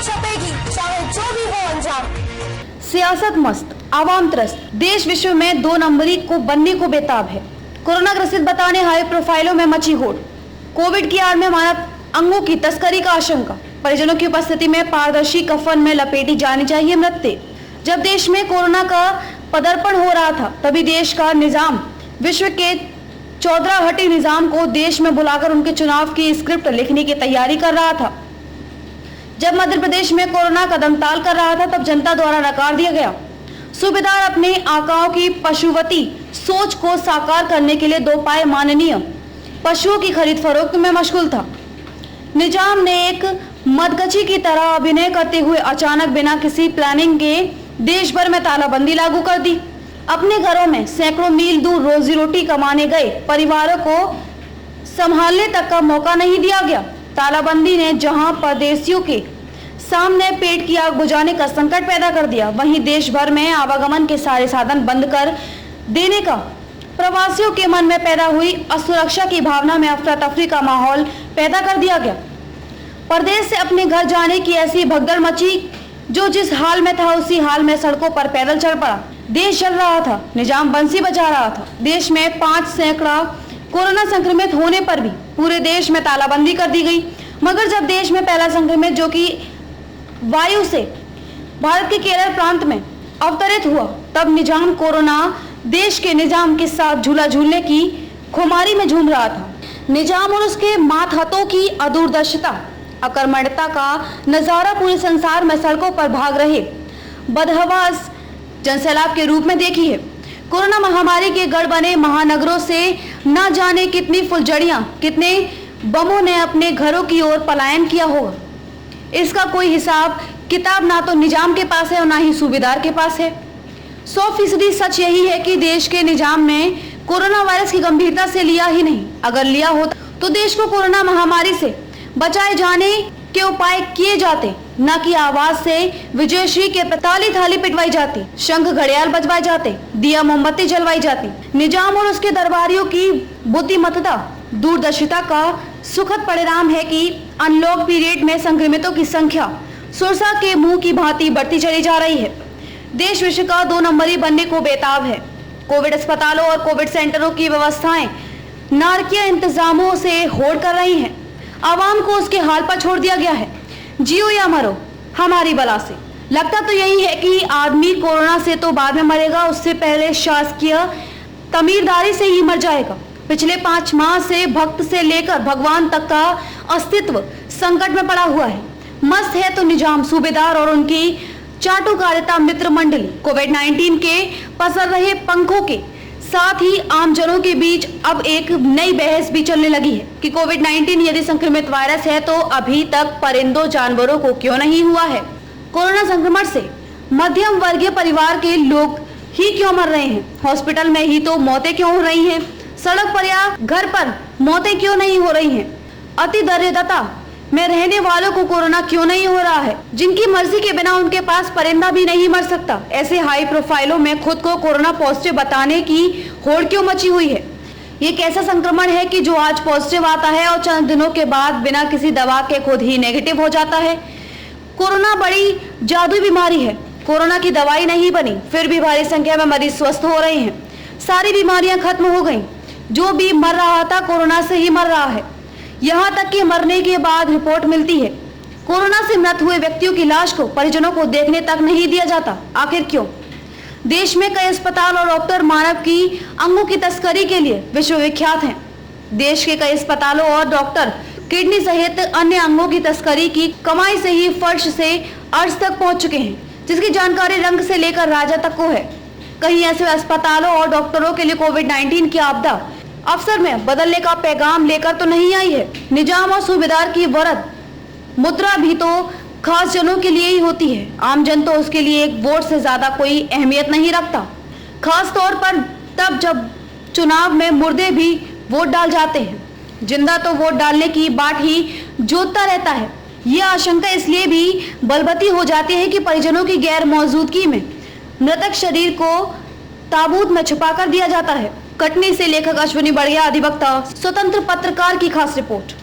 छपेगी, चाहे जो भी हो अंजाम। सियासत मस्त, आवाम त्रस्त, देश विश्व में 2 नंबरी को बनने को बेताब है। कोरोना ग्रसित बताने हाई प्रोफाइलों में मची होड़। कोविड की आड़ में मानव अंगों की तस्करी का आशंका। परिजनों की उपस्थिति में पारदर्शी कफन में लपेटी जानी चाहिए मृत्यु। जब देश में कोरोना का पदार्पण हो रहा था, तभी देश का निजाम विश्व के 14 हटी निजाम को देश में बुलाकर उनके चुनाव की स्क्रिप्ट लिखने की तैयारी कर रहा था। जब मध्य प्रदेश में कोरोना कदमताल कर रहा था, तब जनता द्वारा नकार दिया गया। सूबेदार अपने आकाओं की पशुवती सोच को साकार करने के लिए 2 पाए माननीय पशुओं की खरीद फरोख्त में मशगूल था। निजाम ने एक मदगची की तरह अभिनय करते हुए अचानक बिना किसी प्लानिंग के देश भर में तालाबंदी लागू कर दी। अपने घरों में सैकड़ों मील दूर रोजी रोटी कमाने गए परिवारों को संभालने तक का मौका नहीं दिया गया। तालाबंदी ने जहां परदेशियों के सामने पेट की आग बुझाने का संकट पैदा कर दिया, वहीं देश भर में आवागमन के सारे साधन बंद कर देने का प्रवासियों के मन में पैदा हुई असुरक्षा की भावना में अफरा तफरी का माहौल पैदा कर दिया गया। परदेश से अपने घर जाने की ऐसी भगदड़ मची, जो जिस हाल में था उसी हाल में सड़कों पर पैदल चल पड़ा। देश चल रहा था, निजाम बंसी बजा रहा था। देश में 5 सैकड़ा कोरोना संक्रमित होने पर भी पूरे देश में तालाबंदी कर दी गई। मगर जब देश में पहला संक्रमित, जो कि वायु से भारत के केरल प्रांत में अवतरित हुआ, तब निजाम कोरोना देश के निजाम के साथ झूला झूलने की खुमारी में झूम रहा था। निजाम और उसके मातहतों की अदूरदर्शिता, अकर्मण्यता का नजारा पूरे संसार में सड़कों पर भाग रहे बदहवास जनसैलाब के रूप में देखी है। कोरोना महामारी के गढ़ बने महानगरों से न जाने कितनी फुलझड़ियां, कितने बमों ने अपने घरों की ओर पलायन किया होगा। इसका कोई हिसाब किताब ना तो निजाम के पास है और ना ही सूबेदार के पास है। 100% सच यही है कि देश के निजाम ने कोरोना वायरस की गंभीरता से लिया ही नहीं। अगर लिया होता तो देश को कोरोना महामारी से बचाए जाने के उपाय किए जाते, न कि आवाज से विजयश्री के ताली थाली पिटवाई जाती, शंख घड़ियाल बजवाए जाते, दिया मोमबत्ती जलवाई जाती। निजाम और उसके दरबारियों की बुद्धिमत्ता, दूरदर्शिता का सुखद परिणाम है कि अनलॉक पीरियड में संक्रमितों की संख्या सुरसा के मुंह की भांति बढ़ती चली जा रही है। देश विश्व का 2 नंबरी बनने को बेताब है। कोविड अस्पतालों और कोविड सेंटरों की व्यवस्थाएं नारकीय इंतजामों से होड़ कर रही हैं। आवाम को उसके हाल पर छोड़ दिया गया है। जियो या मरो हमारी बला से। लगता तो यही है कि आदमी कोरोना से तो बाद में मरेगा, उससे पहले शासकीय तमीरदारी से ही मर जाएगा। पिछले 5 माह से भक्त से लेकर भगवान तक का अस्तित्व संकट में पड़ा हुआ है। मस्त है तो निजाम, सूबेदार और उनकी चाटुकारिता मित्र मंडली। कोविड-19 के पसर रहे पंखों के साथ ही आमजनों के बीच अब एक नई बहस भी चलने लगी है कि कोविड-19 यदि संक्रमित वायरस है तो अभी तक परिंदों जानवरों को क्यों नहीं हुआ है। कोरोना संक्रमण से मध्यम वर्गीय परिवार के लोग ही क्यों मर रहे हैं। हॉस्पिटल में ही तो मौतें क्यों हो रही हैं। सड़क पर या घर पर मौतें क्यों नहीं हो रही हैं। अति दरिद्रता में रहने वालों को कोरोना क्यों नहीं हो रहा है, जिनकी मर्जी के बिना उनके पास परिंदा भी नहीं मर सकता। ऐसे हाई प्रोफाइलों में खुद को कोरोना पॉजिटिव बताने की होड़ क्यों मची हुई है। ये कैसा संक्रमण है कि जो आज पॉजिटिव आता है और चंद दिनों के बाद बिना किसी दवा के खुद ही नेगेटिव हो जाता है। कोरोना बड़ी जादुई बीमारी है। कोरोना की दवाई नहीं बनी, फिर भी भारी संख्या में मरीज स्वस्थ हो रहे हैं। सारी बीमारियां खत्म हो गई। जो भी मर रहा था कोरोना से ही मर रहा है। यहाँ तक कि मरने के बाद रिपोर्ट मिलती है कोरोना से मृत हुए व्यक्तियों की लाश को परिजनों को देखने तक नहीं दिया जाता। आखिर क्यों। देश में कई अस्पताल और डॉक्टर मानव की अंगों की तस्करी के लिए विश्वविख्यात हैं। देश के कई अस्पतालों और डॉक्टर किडनी सहित अन्य अंगों की तस्करी की कमाई से ही फर्श से अर्श तक पहुंच चुके हैं, जिसकी जानकारी रंग से लेकर राजा तक को है। कहीं ऐसे अस्पतालों और डॉक्टरों के लिए कोविड-19 की आपदा अवसर में बदलने का पैगाम लेकर तो नहीं आई है। निजाम और सूबेदार की वरद मुद्रा भी तो खास जनों के लिए ही होती है। आम जन तो उसके लिए एक वोट से ज्यादा कोई अहमियत नहीं रखता, खास तौर पर तब जब चुनाव में मुर्दे भी वोट डाल जाते हैं। जिंदा तो वोट डालने की बाट ही जोतता रहता है। यह आशंका इसलिए भी बलवती हो जाती है कि परिजनों की गैर मौजूदगी में मृतक शरीर को ताबूत में छुपा कर दिया जाता है। कटनी से लेखक अश्विनी बढ़िया, अधिवक्ता, स्वतंत्र पत्रकार की खास रिपोर्ट।